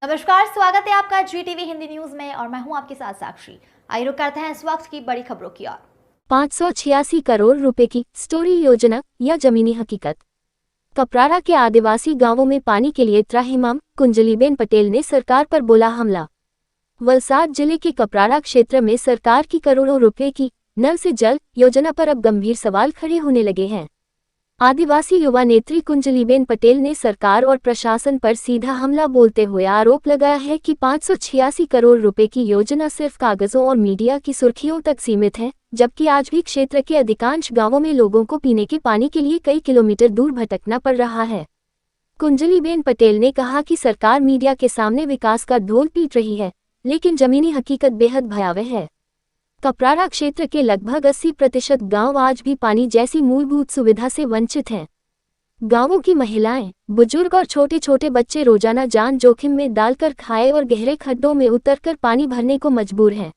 नमस्कार, स्वागत है आपका GTV हिंदी न्यूज में और मैं हूं आपके साथ साक्षी। आइए रुक करते हैं इस वक्त की बड़ी खबरों की ओर। 586 करोड़ रुपए की स्टोरी योजना या जमीनी हकीकत। कपराड़ा के आदिवासी गांवों में पानी के लिए त्राहिमाम कुंजलीबेन पटेल ने सरकार पर बोला हमला। वलसाड जिले के कपराड़ा क्षेत्र में सरकार की करोड़ों रुपए की नल से जल योजना पर अब गंभीर सवाल खड़े होने लगे हैं। आदिवासी युवा नेत्री कुंजलीबेन पटेल ने सरकार और प्रशासन पर सीधा हमला बोलते हुए आरोप लगाया है कि 586 करोड़ रुपए की योजना सिर्फ कागजों और मीडिया की सुर्खियों तक सीमित है, जबकि आज भी क्षेत्र के अधिकांश गांवों में लोगों को पीने के पानी के लिए कई किलोमीटर दूर भटकना पड़ रहा है। कुंजलीबेन पटेल ने कहा कि सरकार मीडिया के सामने विकास का ढोल पीट रही है, लेकिन जमीनी हकीकत बेहद भयावह है। कपराड़ा क्षेत्र के लगभग 80% गांव आज भी पानी जैसी मूलभूत सुविधा से वंचित हैं। गांवों की महिलाएं, बुजुर्ग और छोटे छोटे बच्चे रोजाना जान जोखिम में डालकर खाए और गहरे खड्डों में उतरकर पानी भरने को मजबूर हैं।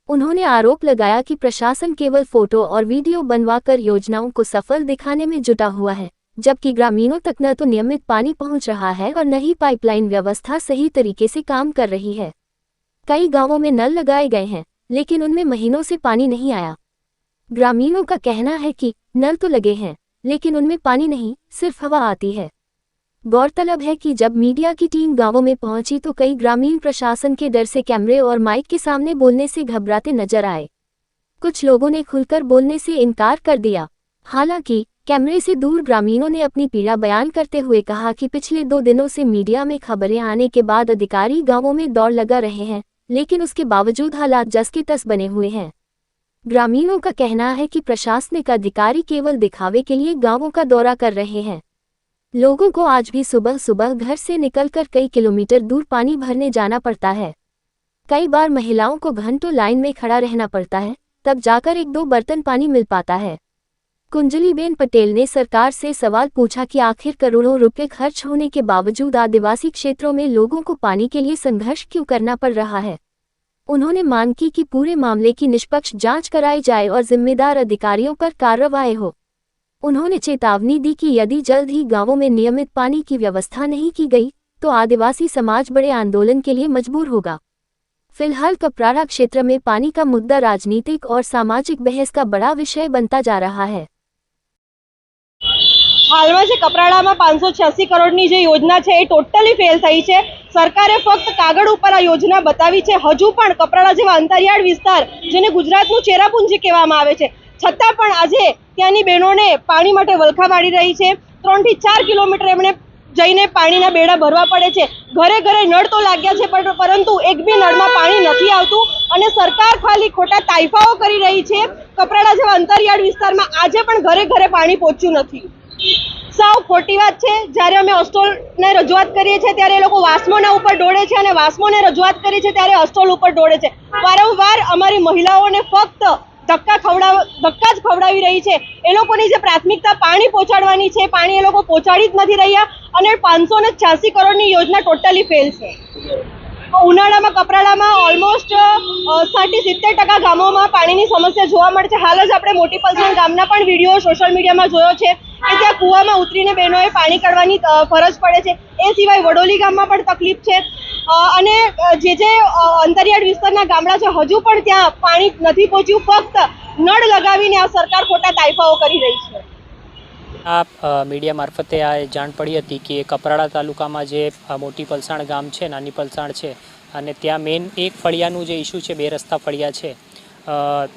उन्होंने आरोप लगाया कि प्रशासन केवल फोटो और वीडियो बनवाकर योजनाओं को सफल दिखाने में जुटा हुआ है, जबकि ग्रामीणों तक न तो नियमित पानी पहुंच रहा है और न ही पाइपलाइन व्यवस्था सही तरीके से काम कर रही है। कई गांवों में नल लगाए गए हैं, लेकिन उनमें महीनों से पानी नहीं आया। ग्रामीणों का कहना है कि नल तो लगे हैं, लेकिन उनमें पानी नहीं, सिर्फ हवा आती है। गौरतलब है कि जब मीडिया की टीम गांवों में पहुंची तो कई ग्रामीण प्रशासन के डर से कैमरे और माइक के सामने बोलने से घबराते नजर आए। कुछ लोगों ने खुलकर बोलने से इनकार कर दिया। हालांकि कैमरे से दूर ग्रामीणों ने अपनी पीड़ा बयान करते हुए कहा कि पिछले 2 दिनों से मीडिया में खबरें आने के बाद अधिकारी गांवों में दौड़ लगा रहे हैं, लेकिन उसके बावजूद हालात जस के तस बने हुए हैं। ग्रामीणों का कहना है कि प्रशासनिक अधिकारी केवल दिखावे के लिए गांवों का दौरा कर रहे हैं। लोगों को आज भी सुबह सुबह घर से निकलकर कई किलोमीटर दूर पानी भरने जाना पड़ता है। कई बार महिलाओं को घंटों लाइन में खड़ा रहना पड़ता है, तब जाकर 1-2 बर्तन पानी मिल पाता है। कुंजलीबेन पटेल ने सरकार से सवाल पूछा कि आखिर करोड़ों रुपए खर्च होने के बावजूद आदिवासी क्षेत्रों में लोगों को पानी के लिए संघर्ष क्यों करना पड़ रहा है। उन्होंने मांग की कि पूरे मामले की निष्पक्ष जांच कराई जाए और जिम्मेदार अधिकारियों पर कार्रवाई हो। उन्होंने चेतावनी दी कि यदि जल्द ही गांवों में नियमित पानी की व्यवस्था नहीं की गई तो आदिवासी समाज बड़े आंदोलन के लिए मजबूर होगा। फिलहाल कपराड़ा क्षेत्र में पानी का मुद्दा राजनीतिक और सामाजिक बहस का बड़ा विषय बनता जा रहा है। हाल में कपराड़ा में 586 करोड़ की योजना है टोटली फेल थी है। सरकारे फक्त कागड़ पर आ योजना बतावी है। हजू पण कपराड़ा जेवा अंतरियाळ विस्तार जेने गुजरातनुं चेरापूंजी कहेवामां आवे छे, छतां पण आजे त्यानी बहनोने पाणी माटे वलखा वाળી रही है। 3 થી 4 किलोमीटर एमणे जईने पाणीना बेड़ा भरवा पड़े छे। घरे घरे नळ तो लाग्या छे, परंतु एक बी नळमां पाणी नथी आवतुं अने सरकार खाली खोटा ताइफाओ करी रही है। कपराड़ा जेवा अंतरियाळ विस्तारमां आजे पण घरे घरे पाणी पहोंच्युं नथी। साव खोटी बात है। ज्यारे अमे अस्टोल ने रजूआत करीए छे त्यारे ए लोको वास्मोना उपर दौड़े छे अने वास्मोने रजूआत करी छे त्यारे अस्टोल उपर दौड़े छे। वारंवार अमारी महिलाओने फक्त धक्का ज खवડાવી रही है। ए लोकोनी जे प्राथमिकता पाणी पहोंचाडवानी छे, पाणी ए लोको पहोंचाडी ज नथी रह्या अने 586 करोड़नी योजना टोटली फेल छे। उनाळामां कपराड़ामां ऑलमोस्ट 60-70% गामोमां पाणीनी समस्या जोवा मळे छे। हाल ज आपणे मोटी पलसण गामना पण विडियो सोशल मीडियामां जोयो छे કે ત્યાં કૂવામાં ઉતરીને બહેનોએ પાણી કાઢવાની ફરજ પડે છે। એ સિવાય વડોલી ગામમાં પણ તકલીફ છે અને જે અંતરિયાળ વિસ્તારના ગામડા છે હજુ પણ ત્યાં પાણી નથી પહોંચ્યું। ફક્ત નળ લગાવીને આ સરકાર ખોટા તાઇફાઓ કરી રહી છે। આ મીડિયા મારફતે આ જાણ પડી હતી કે કપરાડા તાલુકામાં જે મોટી પલસાણ ગામ છે, નાની પલસાણ છે અને ત્યાં મેઇન એક ફળિયાનું જે ઇસ્યુ છે, 2 રસ્તા ફળિયા છે,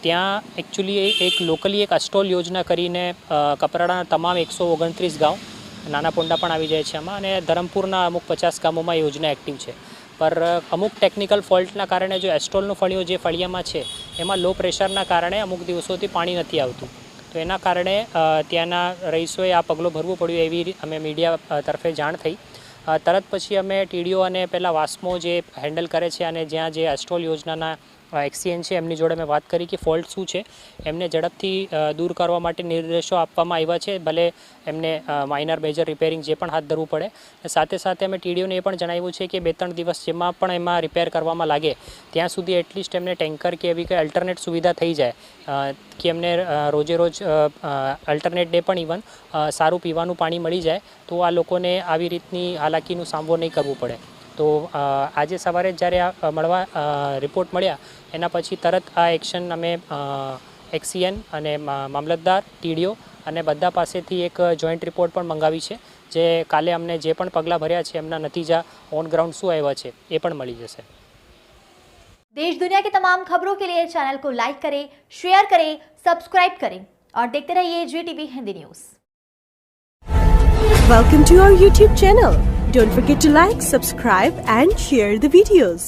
ત્યાં એકચ્યુઅલી એક લોકલી એક અસ્ટોલ યોજના કરીને કપરાડાના તમામ 129 ગામ, નાના પોંડા પણ આવી જાય છે આમાં, અને ધરમપુરના અમુક 50 ગામોમાં યોજના એક્ટિવ છે। પર અમુક ટેકનિકલ ફોલ્ટના કારણે જો એસ્ટોલનો ફળિયો જે ફળિયામાં છે એમાં લો પ્રેશરના કારણે અમુક દિવસોથી પાણી નથી આવતું, તો એના કારણે ત્યાંના રહીશોએ આ પગલું ભરવું પડ્યું એવી અમે મીડિયા તરફે જાણ થઈ। તરત પછી અમે ટીડીઓ અને પહેલાં વાસ્મો જે હેન્ડલ કરે છે અને જ્યાં જે એસ્ટોલ યોજનાના એક્સીએન છે એમની જોડે મેં વાત કરી કે ફોલ્ટ શું છે, એમને ઝડપથી દૂર કરવા માટે નિર્દેશો આપવામાં આવ્યા છે। ભલે એમને માઇનર મેજર રિપેરિંગ જે પણ હાથ ધરવું પડે, સાથે સાથે અમે ટીડીઓને એ પણ જણાવ્યું છે કે 2-3 દિવસ જેમાં પણ એમાં રિપેર કરવામાં લાગે ત્યાં સુધી એટલીસ્ટ એમને ટેન્કર કે એવી કંઈ અલ્ટરનેટ સુવિધા થઈ જાય કે એમને રોજે રોજ અલ્ટરનેટ ડે પણ ઇવન સારું પીવાનું પાણી મળી જાય, તો આ લોકોને આવી રીતની હાલાકીનું સામનો નહીં કરવું પડે। તો આજે સવારે જ્યારે આ રિપોર્ટ મળ્યા એના પછી તરત આ એક્શન અમે એક્સીએન અને મામલતદાર ટીડીઓ અને બધા પાસેથી એક જોઈન્ટ રિપોર્ટ પણ મંગાવી છે, જે કાલે અમને જે પણ પગલાં ભર્યા છે એમના નતીજા ઓન ગ્રાઉન્ડ શું આવ્યા છે એ પણ મળી જશે. देश दुनिया की तमाम खबरों के लिए चैनल को लाइक करें, शेयर करें, सब्सक्राइब करें और देखते रहिए GTV Hindi news. Welcome to our YouTube channel. Don't forget to like, subscribe and share the videos.